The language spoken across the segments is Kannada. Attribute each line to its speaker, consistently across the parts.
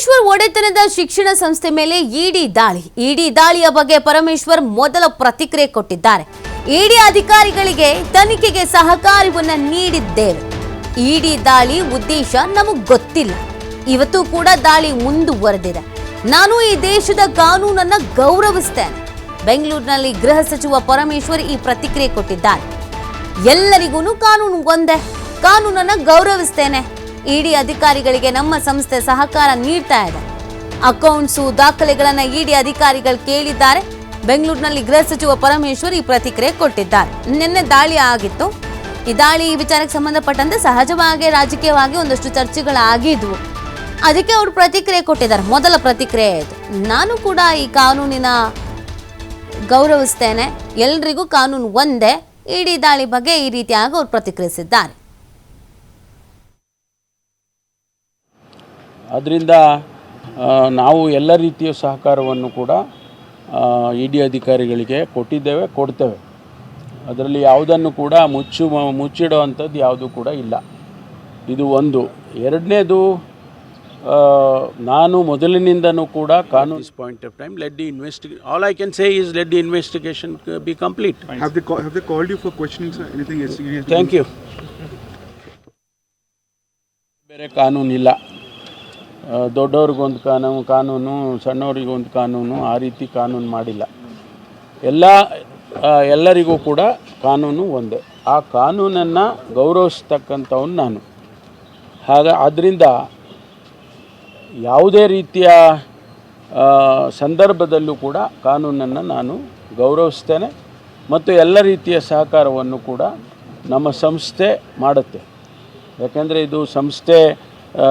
Speaker 1: ಪರಮೇಶ್ವರ್ ಒಡೆತನದ ಶಿಕ್ಷಣ ಸಂಸ್ಥೆ ಮೇಲೆ ಇಡಿ ದಾಳಿಯ ಬಗ್ಗೆ ಪರಮೇಶ್ವರ್ ಮೊದಲ ಪ್ರತಿಕ್ರಿಯೆ ಕೊಟ್ಟಿದ್ದಾರೆ. ಇಡಿ ಅಧಿಕಾರಿಗಳಿಗೆ ತನಿಖೆಗೆ ಸಹಕಾರವನ್ನ ನೀಡಿದ್ದೇವೆ. ಇಡಿ ದಾಳಿ ಉದ್ದೇಶ ನಮಗೆ ಗೊತ್ತಿಲ್ಲ. ಇವತ್ತು ಕೂಡ ದಾಳಿ ಮುಂದುವರೆದಿದೆ. ನಾನು ಈ ದೇಶದ ಕಾನೂನನ್ನ ಗೌರವಿಸ್ತೇನೆ. ಬೆಂಗಳೂರಿನಲ್ಲಿ ಗೃಹ ಸಚಿವ ಪರಮೇಶ್ವರ್ ಈ ಪ್ರತಿಕ್ರಿಯೆ ಕೊಟ್ಟಿದ್ದಾರೆ. ಎಲ್ಲರಿಗೂ ಕಾನೂನು ಒಂದೇ, ಕಾನೂನನ್ನ ಗೌರವಿಸ್ತೇನೆ. ಇಡಿ ಅಧಿಕಾರಿಗಳಿಗೆ ನಮ್ಮ ಸಂಸ್ಥೆ ಸಹಕಾರ ನೀಡ್ತಾ ಇದೆ. ಅಕೌಂಟ್ಸು ದಾಖಲೆಗಳನ್ನ ಇಡಿ ಅಧಿಕಾರಿಗಳು ಕೇಳಿದ್ದಾರೆ. ಬೆಂಗಳೂರಿನಲ್ಲಿ ಗೃಹ ಸಚಿವ ಪರಮೇಶ್ವರ್ ಈ ಪ್ರತಿಕ್ರಿಯೆ ಕೊಟ್ಟಿದ್ದಾರೆ. ನಿನ್ನೆ ದಾಳಿ ಆಗಿತ್ತು. ಈ ದಾಳಿ ವಿಚಾರಕ್ಕೆ ಸಂಬಂಧಪಟ್ಟಂತೆ ಸಹಜವಾಗಿ ರಾಜಕೀಯವಾಗಿ ಒಂದಷ್ಟು ಚರ್ಚೆಗಳಾಗಿದ್ವು. ಅದಕ್ಕೆ ಅವರು ಪ್ರತಿಕ್ರಿಯೆ ಕೊಟ್ಟಿದ್ದಾರೆ. ಮೊದಲ ಪ್ರತಿಕ್ರಿಯೆ ಇದು. ನಾನು ಕೂಡ ಈ ಕಾನೂನಿನ ಗೌರವಿಸ್ತೇನೆ. ಎಲ್ರಿಗೂ ಕಾನೂನು ಒಂದೇ. ಇಡಿ ದಾಳಿ ಬಗ್ಗೆ ಈ ರೀತಿಯಾಗಿ ಅವರು ಪ್ರತಿಕ್ರಿಯಿಸಿದ್ದಾರೆ.
Speaker 2: ಅದರಿಂದ ನಾವು ಎಲ್ಲ ರೀತಿಯ ಸಹಕಾರವನ್ನು ಕೂಡ ಇಡಿ ಅಧಿಕಾರಿಗಳಿಗೆ ಕೊಡ್ತೇವೆ. ಅದರಲ್ಲಿ ಯಾವುದನ್ನು ಕೂಡ ಮುಚ್ಚಿಡುವಂಥದ್ದು ಯಾವುದೂ ಕೂಡ ಇಲ್ಲ. ಇದು ಒಂದು. ಎರಡನೇದು, ನಾನು ಮೊದಲಿನಿಂದನೂ ಕೂಡ ಕಾನೂನು point of time all I can say is let the investigation B complete.
Speaker 3: Have they called you for questioning, sir? Anything else?
Speaker 2: Thank you. ಬೇರೆ ಕಾನೂನಿಲ್ಲ. ದೊಡ್ಡವ್ರಿಗೊಂದು ಕಾನೂನು, ಸಣ್ಣವರಿಗೊಂದು ಕಾನೂನು, ಆ ರೀತಿ ಕಾನೂನು ಮಾಡಿಲ್ಲ. ಎಲ್ಲರಿಗೂ ಕೂಡ ಕಾನೂನು ಒಂದೇ. ಆ ಕಾನೂನನ್ನು ಗೌರವಿಸ್ತಕ್ಕಂಥವನು ನಾನು. ಆದ್ದರಿಂದ ಯಾವುದೇ ರೀತಿಯ ಸಂದರ್ಭದಲ್ಲೂ ಕೂಡ ಕಾನೂನನ್ನು ನಾನು ಗೌರವಿಸ್ತೇನೆ ಮತ್ತು ಎಲ್ಲ ರೀತಿಯ ಸಹಕಾರವನ್ನು ಕೂಡ ನಮ್ಮ ಸಂಸ್ಥೆ ಮಾಡುತ್ತೆ. ಯಾಕೆಂದರೆ ಇದು ಸಂಸ್ಥೆ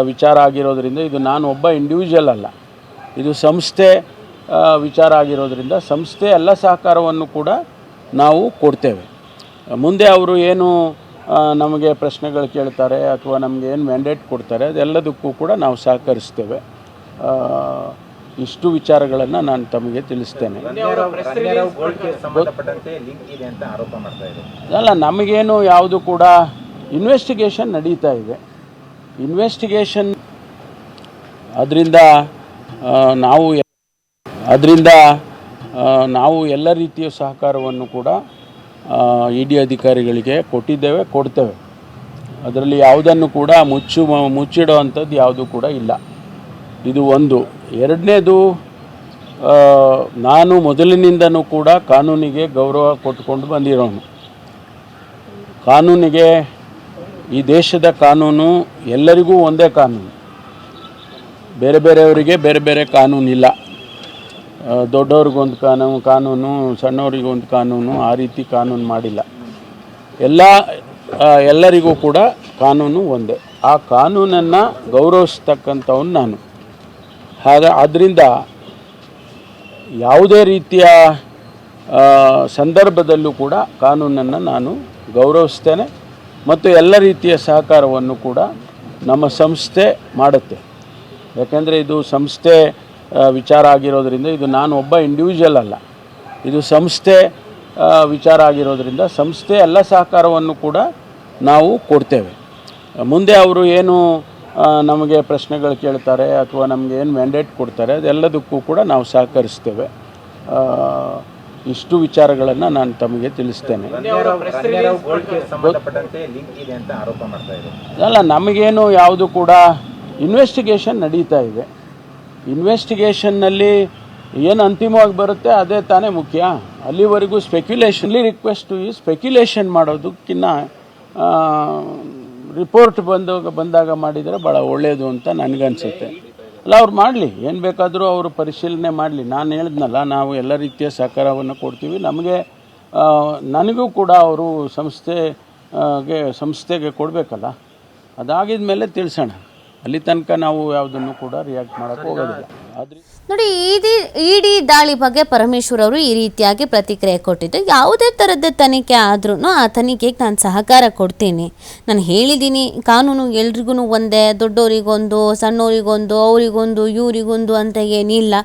Speaker 2: ವಿಚಾರ ಆಗಿರೋದ್ರಿಂದ, ಇದು ನಾನು ಒಬ್ಬ ಇಂಡಿವಿಜುವಲ್ ಅಲ್ಲ, ಇದು ಸಂಸ್ಥೆ ವಿಚಾರ ಆಗಿರೋದ್ರಿಂದ ಸಂಸ್ಥೆ ಎಲ್ಲ ಸಹಕಾರವನ್ನು ಕೂಡ ನಾವು ಕೊಡ್ತೇವೆ. ಮುಂದೆ ಅವರು ಏನು ನಮಗೆ ಪ್ರಶ್ನೆಗಳು ಕೇಳ್ತಾರೆ ಅಥವಾ ನಮಗೆ ಏನು ಮ್ಯಾಂಡೇಟ್ ಕೊಡ್ತಾರೆ ಅದೆಲ್ಲದಕ್ಕೂ ಕೂಡ ನಾವು ಸಹಕರಿಸ್ತೇವೆ. ಇಷ್ಟು ವಿಚಾರಗಳನ್ನು ನಾನು ತಮಗೆ ತಿಳಿಸ್ತೇನೆ. ಅಲ್ಲ, ನಮಗೇನು ಯಾವುದು ಕೂಡ ಇನ್ವೆಸ್ಟಿಗೇಷನ್ ನಡೀತಾ ಇದೆ. ಇನ್ವೆಸ್ಟಿಗೇಷನ್ ಅದರಿಂದ ನಾವು ಎಲ್ಲ ರೀತಿಯ ಸಹಕಾರವನ್ನು ಕೂಡ ಇಡಿ ಅಧಿಕಾರಿಗಳಿಗೆ ಕೊಡ್ತೇವೆ. ಅದರಲ್ಲಿ ಯಾವುದನ್ನು ಕೂಡ ಮುಚ್ಚಿಡುವಂಥದ್ದು ಯಾವುದೂ ಕೂಡ ಇಲ್ಲ. ಇದು ಒಂದು. ಎರಡನೇದು, ನಾನು ಮೊದಲಿನಿಂದನೂ ಕೂಡ ಕಾನೂನಿಗೆ ಗೌರವ ಕೊಟ್ಟುಕೊಂಡು ಬಂದಿರೋನು. ಕಾನೂನಿಗೆ, ಈ ದೇಶದ ಕಾನೂನು ಎಲ್ಲರಿಗೂ ಒಂದೇ ಕಾನೂನು. ಬೇರೆಯವರಿಗೆ ಬೇರೆ ಕಾನೂನಿಲ್ಲ. ದೊಡ್ಡವ್ರಿಗೊಂದು ಕಾನೂನು, ಸಣ್ಣವರಿಗೊಂದು ಕಾನೂನು, ಆ ರೀತಿ ಕಾನೂನು ಮಾಡಿಲ್ಲ. ಎಲ್ಲರಿಗೂ ಕೂಡ ಕಾನೂನು ಒಂದೇ. ಆ ಕಾನೂನನ್ನು ಗೌರವಿಸ್ತಕ್ಕಂಥವನು ನಾನು. ಆದ್ದರಿಂದ ಯಾವುದೇ ರೀತಿಯ ಸಂದರ್ಭದಲ್ಲೂ ಕೂಡ ಕಾನೂನನ್ನು ನಾನು ಗೌರವಿಸ್ತೇನೆ ಮತ್ತು ಎಲ್ಲ ರೀತಿಯ ಸಹಕಾರವನ್ನು ಕೂಡ ನಮ್ಮ ಸಂಸ್ಥೆ ಮಾಡುತ್ತೆ. ಯಾಕೆಂದರೆ ಇದು ಸಂಸ್ಥೆ ವಿಚಾರ ಆಗಿರೋದ್ರಿಂದ, ಇದು ನಾನು ಒಬ್ಬ ಇಂಡಿವಿಜುವಲ್ ಅಲ್ಲ, ಇದು ಸಂಸ್ಥೆ ವಿಚಾರ ಆಗಿರೋದ್ರಿಂದ ಸಂಸ್ಥೆ ಎಲ್ಲ ಸಹಕಾರವನ್ನು ಕೂಡ ನಾವು ಕೊಡ್ತೇವೆ. ಮುಂದೆ ಅವರು ಏನು ನಮಗೆ ಪ್ರಶ್ನೆಗಳು ಕೇಳ್ತಾರೆ ಅಥವಾ ನಮಗೆ ಏನು ಮ್ಯಾಂಡೇಟ್ ಕೊಡ್ತಾರೆ ಅದೆಲ್ಲದಕ್ಕೂ ಕೂಡ ನಾವು ಸಹಕರಿಸ್ತೇವೆ. ಇಷ್ಟು ವಿಚಾರಗಳನ್ನು ನಾನು ತಮಗೆ ತಿಳಿಸ್ತೇನೆ. ಅಲ್ಲ, ನಮಗೇನು ಯಾವುದು ಕೂಡ ಇನ್ವೆಸ್ಟಿಗೇಷನ್ ನಡೀತಾ ಇದೆ. ಇನ್ವೆಸ್ಟಿಗೇಷನ್ನಲ್ಲಿ ಏನು ಅಂತಿಮವಾಗಿ ಬರುತ್ತೆ ಅದೇ ತಾನೇ ಮುಖ್ಯ. ಅಲ್ಲಿವರೆಗೂ ಸ್ಪೆಕ್ಯುಲೇಷನ್ ಮಾಡೋದಕ್ಕಿಂತ ರಿಪೋರ್ಟ್ ಬಂದಾಗ ಮಾಡಿದರೆ ಭಾಳ ಒಳ್ಳೆಯದು ಅಂತ ನನಗನ್ಸುತ್ತೆ. ಅಲ್ಲ, ಅವ್ರು ಮಾಡಲಿ, ಏನು ಬೇಕಾದರೂ ಅವರು ಪರಿಶೀಲನೆ ಮಾಡಲಿ. ನಾನು ಹೇಳಿದ್ನಲ್ಲ, ನಾವು ಎಲ್ಲ ರೀತಿಯ ಸಹಕಾರವನ್ನು ಕೊಡ್ತೀವಿ. ನನಗೂ ಕೂಡ ಅವರು ಸಂಸ್ಥೆಗೆ ಕೊಡಬೇಕಲ್ಲ. ಅದಾಗಿದ ಮೇಲೆ ತಿಳಿಸೋಣ. ಅಲ್ಲಿ ತನಕ ನಾವು ಯಾವುದನ್ನು ಕೂಡ ರಿಯಾಕ್ಟ್ ಮಾಡೋಕ್ಕೆ ಹೋಗೋದಿಲ್ಲ. ಆದರೆ
Speaker 1: ನೋಡಿ, ಇಡಿ ದಾಳಿ ಬಗ್ಗೆ ಪರಮೇಶ್ವರ್ ಅವರು ಈ ರೀತಿಯಾಗಿ ಪ್ರತಿಕ್ರಿಯೆ ಕೊಟ್ಟಿದ್ದು, ಯಾವುದೇ ಥರದ ತನಿಖೆ ಆದ್ರೂ ಆ ತನಿಖೆಗೆ ನಾನು ಸಹಕಾರ ಕೊಡ್ತೀನಿ. ನಾನು ಹೇಳಿದ್ದೀನಿ, ಕಾನೂನು ಎಲ್ರಿಗೂ ಒಂದೇ, ದೊಡ್ಡವರಿಗೊಂದು, ಸಣ್ಣವರಿಗೊಂದು, ಅವರಿಗೊಂದು, ಇವರಿಗೊಂದು ಅಂತ ಏನಿಲ್ಲ.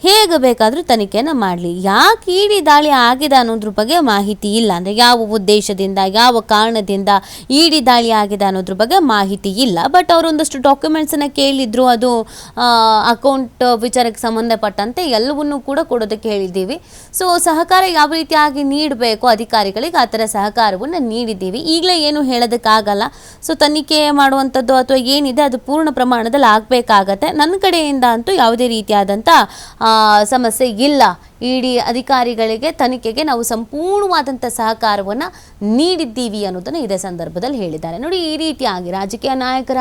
Speaker 1: ಹೇಗೆ ಬೇಕಾದರೂ ತನಿಖೆನ ಮಾಡಲಿ. ಯಾಕೆ ಇಡಿ ದಾಳಿ ಆಗಿದೆ ಅನ್ನೋದ್ರ ಬಗ್ಗೆ ಮಾಹಿತಿ ಇಲ್ಲ. ಅಂದರೆ ಯಾವ ಉದ್ದೇಶದಿಂದ, ಯಾವ ಕಾರಣದಿಂದ ಇಡಿ ದಾಳಿ ಆಗಿದೆ ಅನ್ನೋದ್ರ ಬಗ್ಗೆ ಮಾಹಿತಿ ಇಲ್ಲ. ಬಟ್ ಅವರೊಂದಷ್ಟು ಡಾಕ್ಯುಮೆಂಟ್ಸನ್ನು ಕೇಳಿದ್ರು, ಅದು ಅಕೌಂಟ್ ವಿಚಾರಕ್ಕೆ ಸಂಬಂಧಪಟ್ಟಂತೆ ಎಲ್ಲವನ್ನೂ ಕೂಡ ಕೊಡೋದಕ್ಕೆ ಹೇಳಿದ್ದೀವಿ. ಸೊ ಸಹಕಾರ ಯಾವ ರೀತಿಯಾಗಿ ನೀಡಬೇಕು ಅಧಿಕಾರಿಗಳಿಗೆ, ಆ ಥರ ಸಹಕಾರವನ್ನು ನೀಡಿದ್ದೀವಿ. ಈಗಲೇ ಏನು ಹೇಳೋದಕ್ಕಾಗಲ್ಲ. ಸೊ ತನಿಖೆ ಮಾಡುವಂಥದ್ದು ಅಥವಾ ಏನಿದೆ ಅದು ಪೂರ್ಣ ಪ್ರಮಾಣದಲ್ಲಿ ಆಗಬೇಕಾಗತ್ತೆ. ನನ್ನ ಕಡೆಯಿಂದ ಅಂತೂ ಯಾವುದೇ ರೀತಿಯಾದಂಥ ಸಮಸ್ಯೆ ಇಲ್ಲ. ಇಡಿ ಅಧಿಕಾರಿಗಳಿಗೆ ತನಿಖೆಗೆ ನಾವು ಸಂಪೂರ್ಣವಾದಂಥ ಸಹಕಾರವನ್ನು ನೀಡಿದ್ದೀವಿ ಅನ್ನೋದನ್ನು ಇದೇ ಸಂದರ್ಭದಲ್ಲಿ ಹೇಳಿದ್ದಾರೆ. ನೋಡಿ, ಈ ರೀತಿಯಾಗಿ ರಾಜಕೀಯ ನಾಯಕರ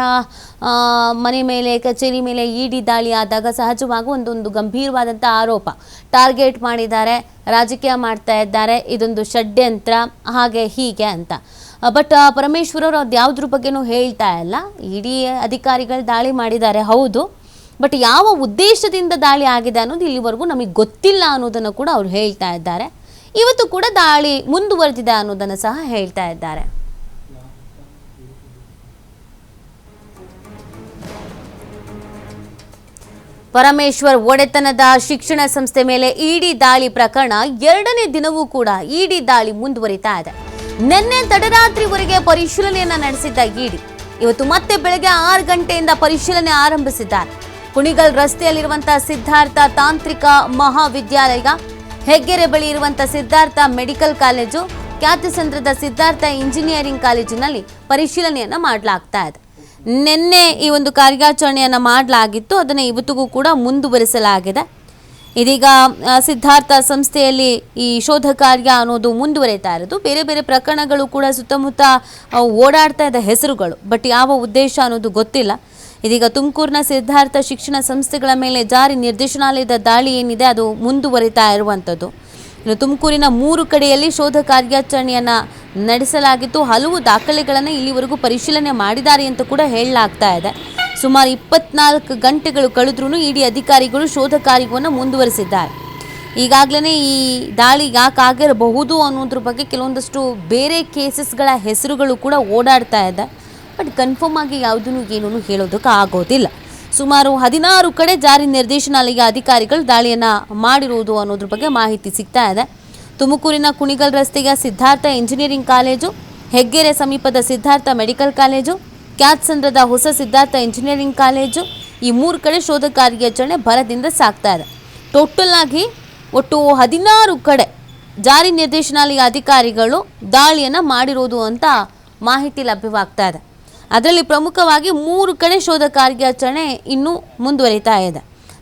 Speaker 1: ಮನೆ ಮೇಲೆ, ಕಚೇರಿ ಮೇಲೆ ಇಡಿ ದಾಳಿ ಆದಾಗ ಸಹಜವಾಗಿ ಒಂದೊಂದು ಗಂಭೀರವಾದಂಥ ಆರೋಪ, ಟಾರ್ಗೆಟ್ ಮಾಡಿದ್ದಾರೆ, ರಾಜಕೀಯ ಮಾಡ್ತಾ ಇದ್ದಾರೆ, ಇದೊಂದು ಷಡ್ಯಂತ್ರ, ಹಾಗೆ ಹೀಗೆ ಅಂತ. ಬಟ್ ಪರಮೇಶ್ವರ್ ಅವರು ಅದು ಯಾವುದ್ರ ಬಗ್ಗೆನೂ ಹೇಳ್ತಾ ಇಲ್ಲ. ಇಡಿ ಅಧಿಕಾರಿಗಳು ದಾಳಿ ಮಾಡಿದ್ದಾರೆ ಹೌದು, ಬಟ್ ಯಾವ ಉದ್ದೇಶದಿಂದ ದಾಳಿ ಆಗಿದೆ ಅನ್ನೋದು ಇಲ್ಲಿವರೆಗೂ ನಮಗೆ ಗೊತ್ತಿಲ್ಲ ಅನ್ನೋದನ್ನು ಕೂಡ ಅವರು ಹೇಳ್ತಾ ಇದ್ದಾರೆ. ಇವತ್ತು ಕೂಡ ದಾಳಿ ಮುಂದುವರೆದಿದೆ ಅನ್ನೋದನ್ನು ಸಹ ಹೇಳ್ತಾ ಇದ್ದಾರೆ. ಪರಮೇಶ್ವರ್ ಒಡೆತನದ ಶಿಕ್ಷಣ ಸಂಸ್ಥೆ ಮೇಲೆ ಇಡಿ ದಾಳಿ ಪ್ರಕರಣ 2ನೇ ದಿನವೂ ಕೂಡ ಇಡಿ ದಾಳಿ ಮುಂದುವರಿತಾ ಇದೆ. ನಿನ್ನೆ ತಡರಾತ್ರಿವರೆಗೆ ಪರಿಶೀಲನೆಯನ್ನ ನಡೆಸಿದ್ದ ಇಡಿ ಇವತ್ತು ಮತ್ತೆ ಬೆಳಗ್ಗೆ 6 ಗಂಟೆಯಿಂದ ಪರಿಶೀಲನೆ ಆರಂಭಿಸಿದ್ದಾರೆ. ಕುಣಿಗಲ್ ರಸ್ತೆಯಲ್ಲಿರುವಂತಹ ಸಿದ್ಧಾರ್ಥ ತಾಂತ್ರಿಕ ಮಹಾವಿದ್ಯಾಲಯ, ಹೆಗ್ಗೆರೆ ಬಳಿ ಇರುವಂತಹ ಸಿದ್ಧಾರ್ಥ ಮೆಡಿಕಲ್ ಕಾಲೇಜು, ಕ್ಯಾತಸಂದ್ರದ ಸಿದ್ಧಾರ್ಥ ಇಂಜಿನಿಯರಿಂಗ್ ಕಾಲೇಜಿನಲ್ಲಿ ಪರಿಶೀಲನೆಯನ್ನ ಮಾಡಲಾಗ್ತಾ ಇದೆ. ನಿನ್ನೆ ಈ ಒಂದು ಕಾರ್ಯಾಚರಣೆಯನ್ನು ಮಾಡಲಾಗಿತ್ತು, ಅದನ್ನು ಇವತ್ತಿಗೂ ಕೂಡ ಮುಂದುವರಿಸಲಾಗಿದೆ. ಇದೀಗ ಸಿದ್ಧಾರ್ಥ ಸಂಸ್ಥೆಯಲ್ಲಿ ಈ ಶೋಧ ಕಾರ್ಯ ಅನ್ನೋದು ಮುಂದುವರಿತಾ ಇರೋದು. ಬೇರೆ ಬೇರೆ ಪ್ರಕರಣಗಳು ಕೂಡ ಸುತ್ತಮುತ್ತ ಓಡಾಡ್ತಾ ಇದ್ದ ಹೆಸರುಗಳು, ಬಟ್ ಯಾವ ಉದ್ದೇಶ ಅನ್ನೋದು ಗೊತ್ತಿಲ್ಲ. ಇದೀಗ ತುಮಕೂರಿನ ಸಿದ್ಧಾರ್ಥ ಶಿಕ್ಷಣ ಸಂಸ್ಥೆಗಳ ಮೇಲೆ ಜಾರಿ ನಿರ್ದೇಶನಾಲಯದ ದಾಳಿ ಏನಿದೆ ಅದು ಮುಂದುವರಿತಾ ಇರುವಂಥದ್ದು. ಇನ್ನು ತುಮಕೂರಿನ 3 ಕಡೆಯಲ್ಲಿ ಶೋಧ ಕಾರ್ಯಾಚರಣೆಯನ್ನು ನಡೆಸಲಾಗಿತ್ತು. ಹಲವು ದಾಖಲೆಗಳನ್ನು ಇಲ್ಲಿವರೆಗೂ ಪರಿಶೀಲನೆ ಮಾಡಿದ್ದಾರೆ ಅಂತ ಕೂಡ ಹೇಳಲಾಗ್ತಾ ಇದೆ. ಸುಮಾರು 24 ಗಂಟೆಗಳು ಕಳೆದ್ರೂ ಇಡಿ ಅಧಿಕಾರಿಗಳು ಶೋಧ ಕಾರ್ಯವನ್ನು ಮುಂದುವರಿಸಿದ್ದಾರೆ. ಈಗಾಗಲೇ ಈ ದಾಳಿ ಯಾಕಾಗಿರಬಹುದು ಅನ್ನೋದ್ರ ಬಗ್ಗೆ ಕೆಲವೊಂದಷ್ಟು ಬೇರೆ ಕೇಸಸ್ಗಳ ಹೆಸರುಗಳು ಕೂಡ ಓಡಾಡ್ತಾ ಇದೆ. ಬಟ್ ಕನ್ಫರ್ಮ್ ಆಗಿ ಯಾವುದನ್ನು ಏನೂ ಹೇಳೋದಕ್ಕೆ ಆಗೋದಿಲ್ಲ. ಸುಮಾರು 16 ಕಡೆ ಜಾರಿ ನಿರ್ದೇಶನಾಲಯ ಅಧಿಕಾರಿಗಳು ದಾಳಿಯನ್ನು ಮಾಡಿರುವುದು ಅನ್ನೋದ್ರ ಬಗ್ಗೆ ಮಾಹಿತಿ ಸಿಗ್ತಾ ಇದೆ. ತುಮಕೂರಿನ ಕುಣಿಗಲ್ ರಸ್ತೆಯ ಸಿದ್ಧಾರ್ಥ ಇಂಜಿನಿಯರಿಂಗ್ ಕಾಲೇಜು, ಹೆಗ್ಗೆರೆ ಸಮೀಪದ ಸಿದ್ಧಾರ್ಥ ಮೆಡಿಕಲ್ ಕಾಲೇಜು, ಕ್ಯಾತ್ಸಂದ್ರದ ಹೊಸ ಸಿದ್ಧಾರ್ಥ ಇಂಜಿನಿಯರಿಂಗ್ ಕಾಲೇಜು, ಈ 3 ಕಡೆ ಶೋಧ ಕಾರ್ಯಾಚರಣೆ ಭರದಿಂದ ಸಾಗ್ತಾ ಇದೆ. ಟೋಟಲ್ ಆಗಿ ಒಟ್ಟು 16 ಕಡೆ ಜಾರಿ ನಿರ್ದೇಶನಾಲಯ ಅಧಿಕಾರಿಗಳು ದಾಳಿಯನ್ನು ಮಾಡಿರೋದು ಅಂತ ಮಾಹಿತಿ ಲಭ್ಯವಾಗ್ತಾ ಇದೆ. ಅದರಲ್ಲಿ ಪ್ರಮುಖವಾಗಿ 3 ಕಡೆ ಶೋಧ ಕಾರ್ಯಾಚರಣೆ ಇನ್ನೂ ಮುಂದುವರಿತಾ ಇದೆ.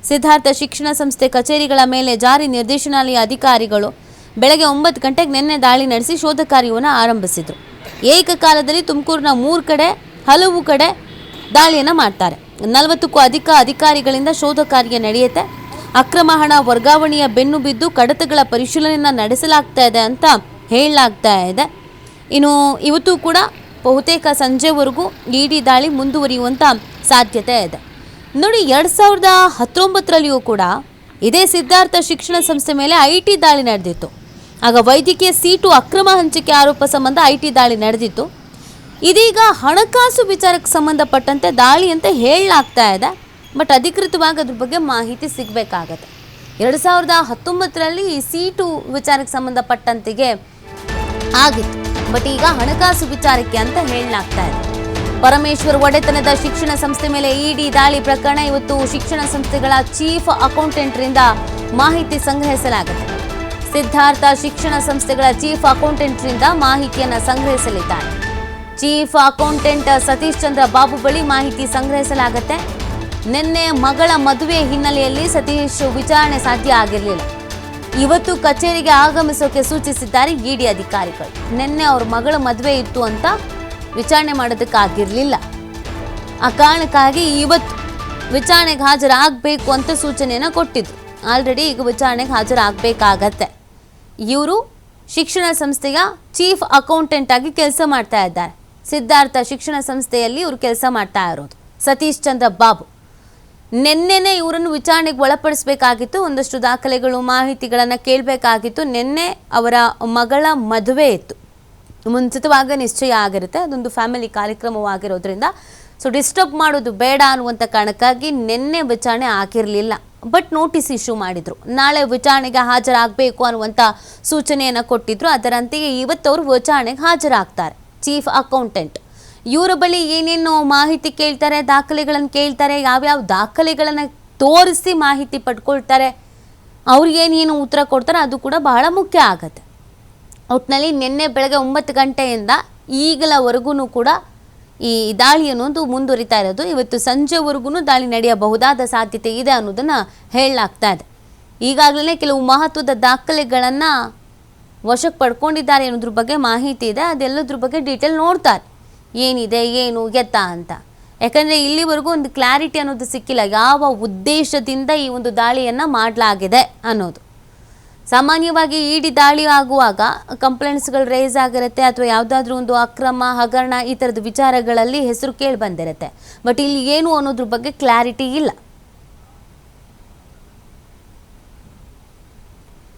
Speaker 1: ಸಿದ್ಧಾರ್ಥ ಶಿಕ್ಷಣ ಸಂಸ್ಥೆ ಕಚೇರಿಗಳ ಮೇಲೆ ಜಾರಿ ನಿರ್ದೇಶನಾಲಯ ಅಧಿಕಾರಿಗಳು ಬೆಳಗ್ಗೆ 9 ಗಂಟೆಗೆ ನಿನ್ನೆ ದಾಳಿ ನಡೆಸಿ ಶೋಧ ಕಾರ್ಯವನ್ನು ಆರಂಭಿಸಿದರು. ಏಕಕಾಲದಲ್ಲಿ ತುಮಕೂರಿನ 3 ಕಡೆ ಹಲವು ಕಡೆ ದಾಳಿಯನ್ನು ಮಾಡ್ತಾರೆ. 40ಕ್ಕೂ ಅಧಿಕ ಅಧಿಕಾರಿಗಳಿಂದ ಶೋಧ ಕಾರ್ಯ ನಡೆಯುತ್ತೆ. ಅಕ್ರಮ ಹಣ ವರ್ಗಾವಣೆಯ ಬೆನ್ನು ಬಿದ್ದು ಕಡತಗಳ ಪರಿಶೀಲನೆಯನ್ನು ನಡೆಸಲಾಗ್ತಾ ಇದೆ ಅಂತ ಹೇಳಲಾಗ್ತಾ ಇದೆ. ಇನ್ನು ಇವತ್ತು ಕೂಡ ಬಹುತೇಕ ಸಂಜೆವರೆಗೂ ಇಡಿ ದಾಳಿ ಮುಂದುವರಿಯುವಂಥ ಸಾಧ್ಯತೆ ಇದೆ. ನೋಡಿ, 2019ರಲ್ಲಿಯೂ ಕೂಡ ಇದೇ ಸಿದ್ಧಾರ್ಥ ಶಿಕ್ಷಣ ಸಂಸ್ಥೆ ಮೇಲೆ IT ದಾಳಿ ನಡೆದಿತ್ತು. ಆಗ ವೈದ್ಯಕೀಯ ಸೀಟು ಅಕ್ರಮ ಹಂಚಿಕೆ ಆರೋಪ ಸಂಬಂಧ IT ದಾಳಿ ನಡೆದಿತ್ತು. ಇದೀಗ ಹಣಕಾಸು ವಿಚಾರಕ್ಕೆ ಸಂಬಂಧಪಟ್ಟಂತೆ ದಾಳಿ ಅಂತ ಹೇಳಲಾಗ್ತಾ ಇದೆ. ಬಟ್ ಅಧಿಕೃತವಾಗಿ ಅದ್ರ ಬಗ್ಗೆ ಮಾಹಿತಿ ಸಿಗಬೇಕಾಗತ್ತೆ. 2019ರಲ್ಲಿ ಈ ಸೀಟು ವಿಚಾರಕ್ಕೆ ಸಂಬಂಧಪಟ್ಟಂತೆಗೆ ಆಗಿತ್ತು. ಬಟ್ ಈಗ ಹಣಕಾಸು ವಿಚಾರಕ್ಕೆ ಅಂತ ಹೇಳಲಾಗ್ತಾ ಇದೆ. ಪರಮೇಶ್ವರ್ ಒಡೆತನದ ಶಿಕ್ಷಣ ಸಂಸ್ಥೆ ಮೇಲೆ ಇಡಿ ದಾಳಿ ಪ್ರಕರಣ ಇವತ್ತು ಶಿಕ್ಷಣ ಸಂಸ್ಥೆಗಳ ಚೀಫ್ ಅಕೌಂಟೆಂಟ್ರಿಂದ ಮಾಹಿತಿ ಸಂಗ್ರಹಿಸಲಾಗುತ್ತೆ. ಸಿದ್ಧಾರ್ಥ ಶಿಕ್ಷಣ ಸಂಸ್ಥೆಗಳ ಚೀಫ್ ಅಕೌಂಟೆಂಟ್ರಿಂದ ಮಾಹಿತಿಯನ್ನು ಸಂಗ್ರಹಿಸಲಿದ್ದಾರೆ. ಚೀಫ್ ಅಕೌಂಟೆಂಟ್ ಸತೀಶ್ ಚಂದ್ರ ಬಾಬು ಬಳಿ ಮಾಹಿತಿ ಸಂಗ್ರಹಿಸಲಾಗುತ್ತೆ. ನಿನ್ನೆ ಮಗಳ ಮದುವೆ ಹಿನ್ನೆಲೆಯಲ್ಲಿ ಸತೀಶ್ ವಿಚಾರಣೆ ಸಾಧ್ಯ ಆಗಿರಲಿಲ್ಲ. ಇವತ್ತು ಕಚೇರಿಗೆ ಆಗಮಿಸೋಕೆ ಸೂಚಿಸಿದ್ದಾರೆ ಇಡಿ ಅಧಿಕಾರಿಗಳು. ನಿನ್ನೆ ಅವ್ರ ಮಗಳ ಮದುವೆ ಇತ್ತು ಅಂತ ವಿಚಾರಣೆ ಮಾಡೋದಕ್ಕಾಗಿರಲಿಲ್ಲ. ಆ ಕಾರಣಕ್ಕಾಗಿ ಇವತ್ತು ವಿಚಾರಣೆಗೆ ಹಾಜರಾಗಬೇಕು ಅಂತ ಸೂಚನೆಯನ್ನು ಕೊಟ್ಟಿದ್ರು. ಆಲ್ರೆಡಿ ಈಗ ವಿಚಾರಣೆಗೆ ಹಾಜರಾಗಬೇಕಾಗತ್ತೆ. ಇವರು ಶಿಕ್ಷಣ ಸಂಸ್ಥೆಯ ಚೀಫ್ ಅಕೌಂಟೆಂಟ್ ಆಗಿ ಕೆಲಸ ಮಾಡ್ತಾ ಇದ್ದಾರೆ. ಸಿದ್ಧಾರ್ಥ ಶಿಕ್ಷಣ ಸಂಸ್ಥೆಯಲ್ಲಿ ಇವರು ಕೆಲಸ ಮಾಡ್ತಾ ಇರೋದು ಸತೀಶ್ ಚಂದ್ರ ಬಾಬು. ನಿನ್ನೆನೇ ಇವರನ್ನು ವಿಚಾರಣೆಗೆ ಒಳಪಡಿಸಬೇಕಾಗಿತ್ತು, ಒಂದಷ್ಟು ದಾಖಲೆಗಳು ಮಾಹಿತಿಗಳನ್ನು ಕೇಳಬೇಕಾಗಿತ್ತು. ನಿನ್ನೆ ಅವರ ಮಗಳ ಮದುವೆ ಇತ್ತು, ಮುಂಚಿತವಾಗಿ ನಿಶ್ಚಯ ಆಗಿರುತ್ತೆ, ಅದೊಂದು ಫ್ಯಾಮಿಲಿ ಕಾರ್ಯಕ್ರಮವಾಗಿರೋದ್ರಿಂದ ಸೊ ಡಿಸ್ಟರ್ಬ್ ಮಾಡೋದು ಬೇಡ ಅನ್ನುವಂಥ ಕಾರಣಕ್ಕಾಗಿ ನಿನ್ನೆ ವಿಚಾರಣೆ ಆಗಿರಲಿಲ್ಲ. ಬಟ್ ನೋಟಿಸ್ ಇಶ್ಯೂ ಮಾಡಿದರು, ನಾಳೆ ವಿಚಾರಣೆಗೆ ಹಾಜರಾಗಬೇಕು ಅನ್ನುವಂಥ ಸೂಚನೆಯನ್ನು ಕೊಟ್ಟಿದ್ರು. ಅದರಂತೆಯೇ ಇವತ್ತವರು ವಿಚಾರಣೆಗೆ ಹಾಜರಾಗ್ತಾರೆ. ಚೀಫ್ ಅಕೌಂಟೆಂಟ್ ಇವರ ಬಳಿ ಏನೇನು ಮಾಹಿತಿ ಕೇಳ್ತಾರೆ, ದಾಖಲೆಗಳನ್ನು ಕೇಳ್ತಾರೆ, ಯಾವ್ಯಾವ ದಾಖಲೆಗಳನ್ನು ತೋರಿಸಿ ಮಾಹಿತಿ ಪಡ್ಕೊಳ್ತಾರೆ, ಅವ್ರಿಗೇನೇನು ಉತ್ತರ ಕೊಡ್ತಾರೆ ಅದು ಕೂಡ ಬಹಳ ಮುಖ್ಯ ಆಗುತ್ತೆ. ಒಟ್ಟಿನಲ್ಲಿ ನಿನ್ನೆ ಬೆಳಗ್ಗೆ 9 ಗಂಟೆಯಿಂದ ಈಗಲವರೆಗೂ ಕೂಡ ಈ ದಾಳಿ ಅನ್ನೋದು ಮುಂದುವರಿತಾ ಇರೋದು. ಇವತ್ತು ಸಂಜೆವರೆಗೂ ದಾಳಿ ನಡೆಯಬಹುದಾದ ಸಾಧ್ಯತೆ ಇದೆ ಅನ್ನೋದನ್ನು ಹೇಳಲಾಗ್ತಾ ಇದೆ. ಈಗಾಗಲೇ ಕೆಲವು ಮಹತ್ವದ ದಾಖಲೆಗಳನ್ನು ವಶಕ್ಕೆ ಪಡ್ಕೊಂಡಿದ್ದಾರೆ ಅನ್ನೋದ್ರ ಬಗ್ಗೆ ಮಾಹಿತಿ ಇದೆ. ಅದೆಲ್ಲದ್ರ ಬಗ್ಗೆ ಡೀಟೇಲ್ ನೋಡ್ತಾರೆ, ಏನಿದೆ ಏನು ಎತ್ತ ಅಂತ. ಯಾಕಂದರೆ ಇಲ್ಲಿವರೆಗೂ ಒಂದು ಕ್ಲಾರಿಟಿ ಅನ್ನೋದು ಸಿಕ್ಕಿಲ್ಲ, ಯಾವ ಉದ್ದೇಶದಿಂದ ಈ ಒಂದು ದಾಳಿಯನ್ನು ಮಾಡಲಾಗಿದೆ ಅನ್ನೋದು. ಸಾಮಾನ್ಯವಾಗಿ ಇಡಿ ದಾಳಿ ಆಗುವಾಗ ಕಂಪ್ಲೇಂಟ್ಸ್ಗಳು ರೇಸ್ ಆಗಿರುತ್ತೆ, ಅಥವಾ ಯಾವುದಾದ್ರೂ ಒಂದು ಅಕ್ರಮ ಹಗರಣ ಈ ಥರದ ವಿಚಾರಗಳಲ್ಲಿ ಹೆಸರು ಕೇಳಿ ಬಂದಿರುತ್ತೆ. ಬಟ್ ಇಲ್ಲಿ ಏನು ಅನ್ನೋದ್ರ ಬಗ್ಗೆ ಕ್ಲಾರಿಟಿ ಇಲ್ಲ.